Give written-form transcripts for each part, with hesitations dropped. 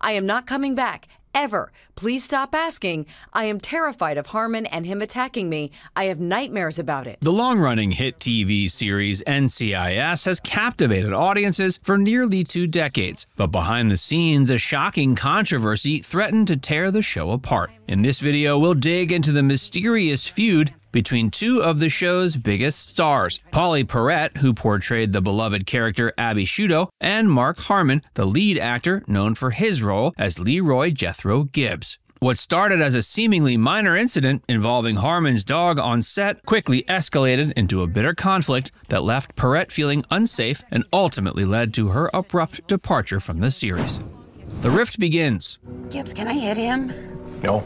I am not coming back. Ever. Please stop asking. I am terrified of Harmon and him attacking me. I have nightmares about it. The long-running hit TV series NCIS has captivated audiences for nearly 2 decades, but behind the scenes, a shocking controversy threatened to tear the show apart. In this video, we'll dig into the mysterious feud between 2 of the show's biggest stars, Pauley Perrette, who portrayed the beloved character Abby Shudo, and Mark Harmon, the lead actor known for his role as Leroy Jethro Gibbs. What started as a seemingly minor incident involving Harmon's dog on set quickly escalated into a bitter conflict that left Perrette feeling unsafe and ultimately led to her abrupt departure from the series. The rift begins. Gibbs, can I hit him? No.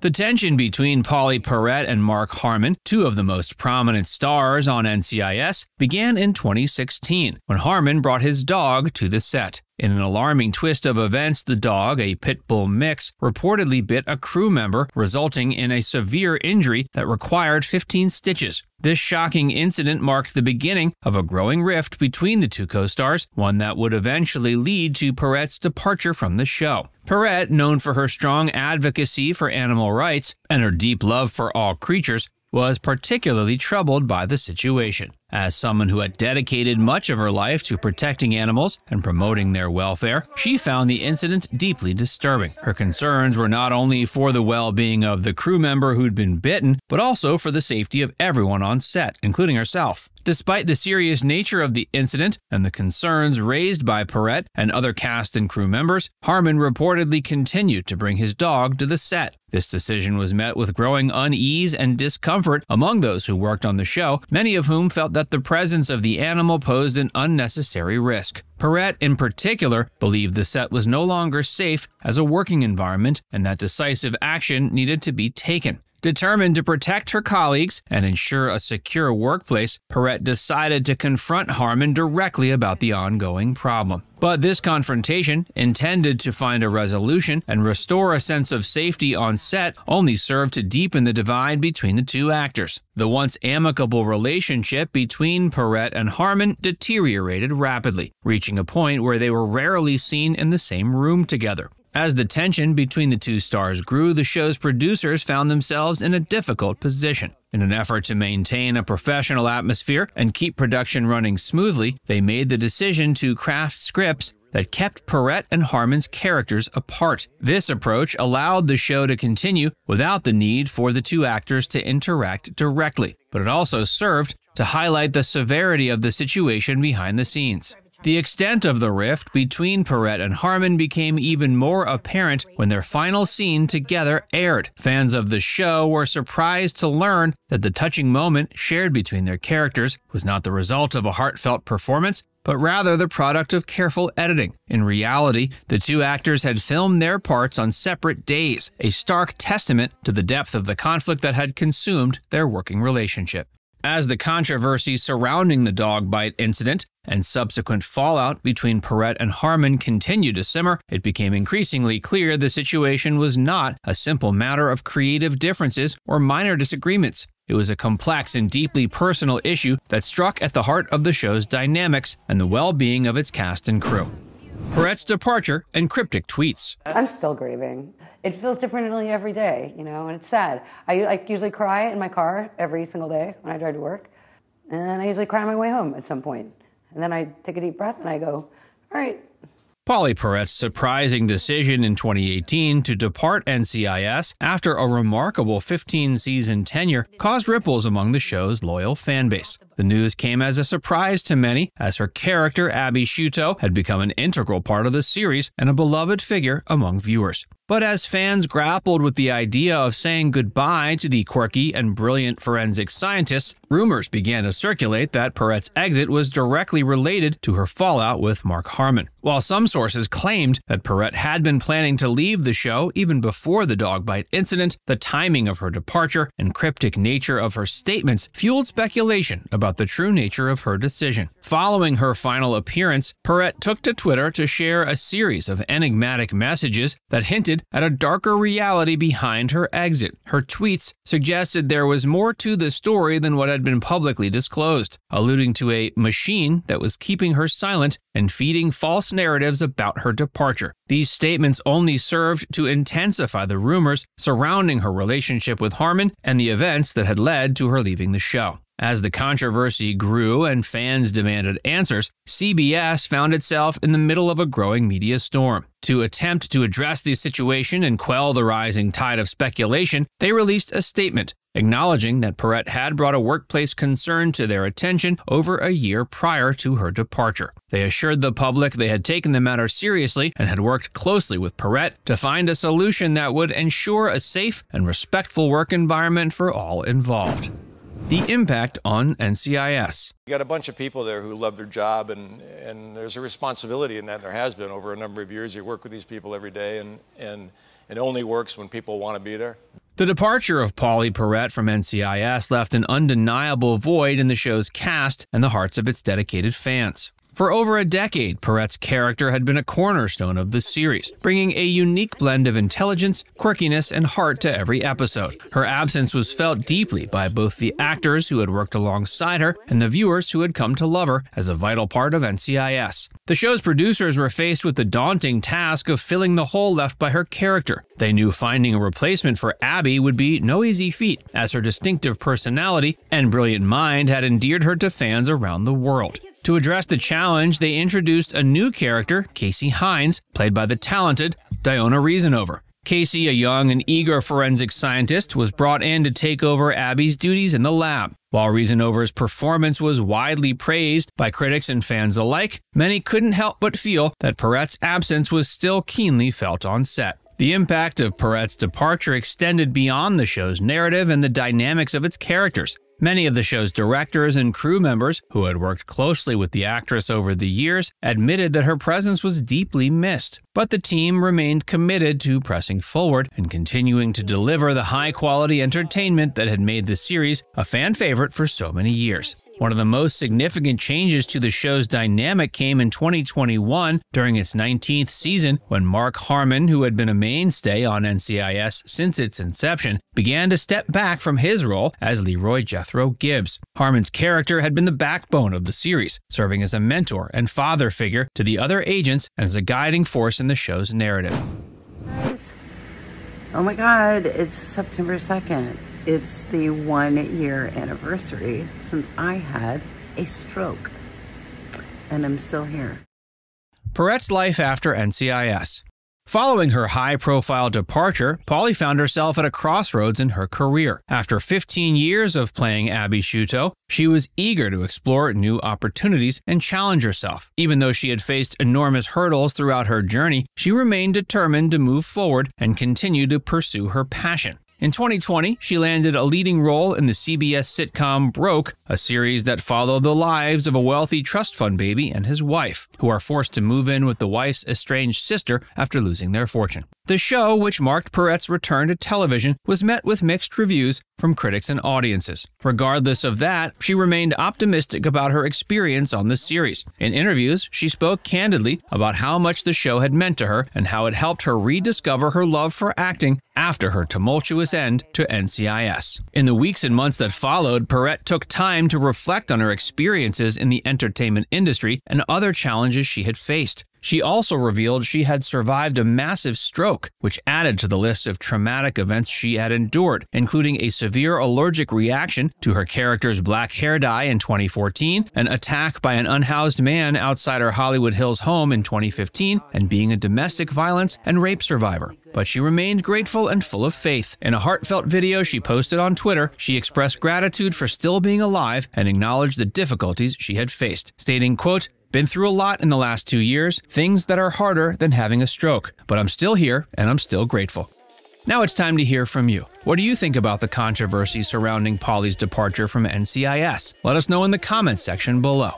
The tension between Pauley Perrette and Mark Harmon, 2 of the most prominent stars on NCIS, began in 2016 when Harmon brought his dog to the set. In an alarming twist of events, the dog, a pit bull mix, reportedly bit a crew member, resulting in a severe injury that required 15 stitches. This shocking incident marked the beginning of a growing rift between the 2 co-stars, one that would eventually lead to Perrette's departure from the show. Perrette, known for her strong advocacy for animal rights and her deep love for all creatures, was particularly troubled by the situation. As someone who had dedicated much of her life to protecting animals and promoting their welfare, she found the incident deeply disturbing. Her concerns were not only for the well-being of the crew member who'd been bitten, but also for the safety of everyone on set, including herself. Despite the serious nature of the incident and the concerns raised by Perrette and other cast and crew members, Harmon reportedly continued to bring his dog to the set. This decision was met with growing unease and discomfort among those who worked on the show, many of whom felt that the presence of the animal posed an unnecessary risk. Perrette, in particular, believed the set was no longer safe as a working environment and that decisive action needed to be taken. Determined to protect her colleagues and ensure a secure workplace, Perrette decided to confront Harmon directly about the ongoing problem. But this confrontation, intended to find a resolution and restore a sense of safety on set, only served to deepen the divide between the 2 actors. The once amicable relationship between Perrette and Harmon deteriorated rapidly, reaching a point where they were rarely seen in the same room together. As the tension between the 2 stars grew, the show's producers found themselves in a difficult position. In an effort to maintain a professional atmosphere and keep production running smoothly, they made the decision to craft scripts that kept Perrette and Harmon's characters apart. This approach allowed the show to continue without the need for the 2 actors to interact directly, but it also served to highlight the severity of the situation behind the scenes. The extent of the rift between Perrette and Harmon became even more apparent when their final scene together aired. Fans of the show were surprised to learn that the touching moment shared between their characters was not the result of a heartfelt performance, but rather the product of careful editing. In reality, the 2 actors had filmed their parts on separate days, a stark testament to the depth of the conflict that had consumed their working relationship. As the controversy surrounding the dog bite incident and subsequent fallout between Perrette and Harmon continued to simmer, it became increasingly clear the situation was not a simple matter of creative differences or minor disagreements. It was a complex and deeply personal issue that struck at the heart of the show's dynamics and the well-being of its cast and crew. Perrette's departure and cryptic tweets. I'm still grieving. It feels differently every day, you know, and it's sad. I usually cry in my car every single day when I drive to work, and then I usually cry on my way home at some point. And then I take a deep breath and I go, all right. Pauley Perrette's surprising decision in 2018 to depart NCIS after a remarkable 15-season tenure caused ripples among the show's loyal fanbase. The news came as a surprise to many, as her character, Abby Shudo, had become an integral part of the series and a beloved figure among viewers. But as fans grappled with the idea of saying goodbye to the quirky and brilliant forensic scientist, rumors began to circulate that Perrette's exit was directly related to her fallout with Mark Harmon. While some sources claimed that Perrette had been planning to leave the show even before the dog bite incident, the timing of her departure and cryptic nature of her statements fueled speculation about about the true nature of her decision. Following her final appearance, Perrette took to Twitter to share a series of enigmatic messages that hinted at a darker reality behind her exit. Her tweets suggested there was more to the story than what had been publicly disclosed, alluding to a machine that was keeping her silent and feeding false narratives about her departure. These statements only served to intensify the rumors surrounding her relationship with Harmon and the events that had led to her leaving the show. As the controversy grew and fans demanded answers, CBS found itself in the middle of a growing media storm. To attempt to address the situation and quell the rising tide of speculation, they released a statement acknowledging that Perrette had brought a workplace concern to their attention over a year prior to her departure. They assured the public they had taken the matter seriously and had worked closely with Perrette to find a solution that would ensure a safe and respectful work environment for all involved. The impact on NCIS. You got a bunch of people there who love their job, and there's a responsibility in that. There has been over a number of years. You work with these people every day, and it only works when people want to be there. The departure of Pauley Perrette from NCIS left an undeniable void in the show's cast and the hearts of its dedicated fans. For over a decade, Perrette's character had been a cornerstone of the series, bringing a unique blend of intelligence, quirkiness, and heart to every episode. Her absence was felt deeply by both the actors who had worked alongside her and the viewers who had come to love her as a vital part of NCIS. The show's producers were faced with the daunting task of filling the hole left by her character. They knew finding a replacement for Abby would be no easy feat, as her distinctive personality and brilliant mind had endeared her to fans around the world. To address the challenge, they introduced a new character, Casey Hines, played by the talented Diona Reasonover. Casey, a young and eager forensic scientist, was brought in to take over Abby's duties in the lab. While Reasonover's performance was widely praised by critics and fans alike, many couldn't help but feel that Perrette's absence was still keenly felt on set. The impact of Perrette's departure extended beyond the show's narrative and the dynamics of its characters. Many of the show's directors and crew members, who had worked closely with the actress over the years, admitted that her presence was deeply missed. But the team remained committed to pressing forward and continuing to deliver the high-quality entertainment that had made the series a fan favorite for so many years. One of the most significant changes to the show's dynamic came in 2021 during its 19th season, when Mark Harmon, who had been a mainstay on NCIS since its inception, began to step back from his role as Leroy Jethro Gibbs. Harmon's character had been the backbone of the series, serving as a mentor and father figure to the other agents and as a guiding force in the show's narrative. Guys, oh my God, it's September 2nd. It's the 1-year anniversary since I had a stroke, and I'm still here. Perrette's life after NCIS. Following her high-profile departure, Pauley found herself at a crossroads in her career. After 15 years of playing Abby Sciuto, she was eager to explore new opportunities and challenge herself. Even though she had faced enormous hurdles throughout her journey, she remained determined to move forward and continue to pursue her passion. In 2020, she landed a leading role in the CBS sitcom Broke, a series that followed the lives of a wealthy trust fund baby and his wife, who are forced to move in with the wife's estranged sister after losing their fortune. The show, which marked Perrette's return to television, was met with mixed reviews from critics and audiences. Regardless of that, she remained optimistic about her experience on the series. In interviews, she spoke candidly about how much the show had meant to her and how it helped her rediscover her love for acting after her tumultuous end to NCIS. In the weeks and months that followed, Perrette took time to reflect on her experiences in the entertainment industry and other challenges she had faced. She also revealed she had survived a massive stroke, which added to the list of traumatic events she had endured, including a severe allergic reaction to her character's black hair dye in 2014, an attack by an unhoused man outside her Hollywood Hills home in 2015, and being a domestic violence and rape survivor. But she remained grateful and full of faith. In a heartfelt video she posted on Twitter, she expressed gratitude for still being alive and acknowledged the difficulties she had faced, stating, quote, "Been through a lot in the last 2 years, things that are harder than having a stroke, but I'm still here and I'm still grateful." Now it's time to hear from you. What do you think about the controversy surrounding Pauley's departure from NCIS? Let us know in the comments section below.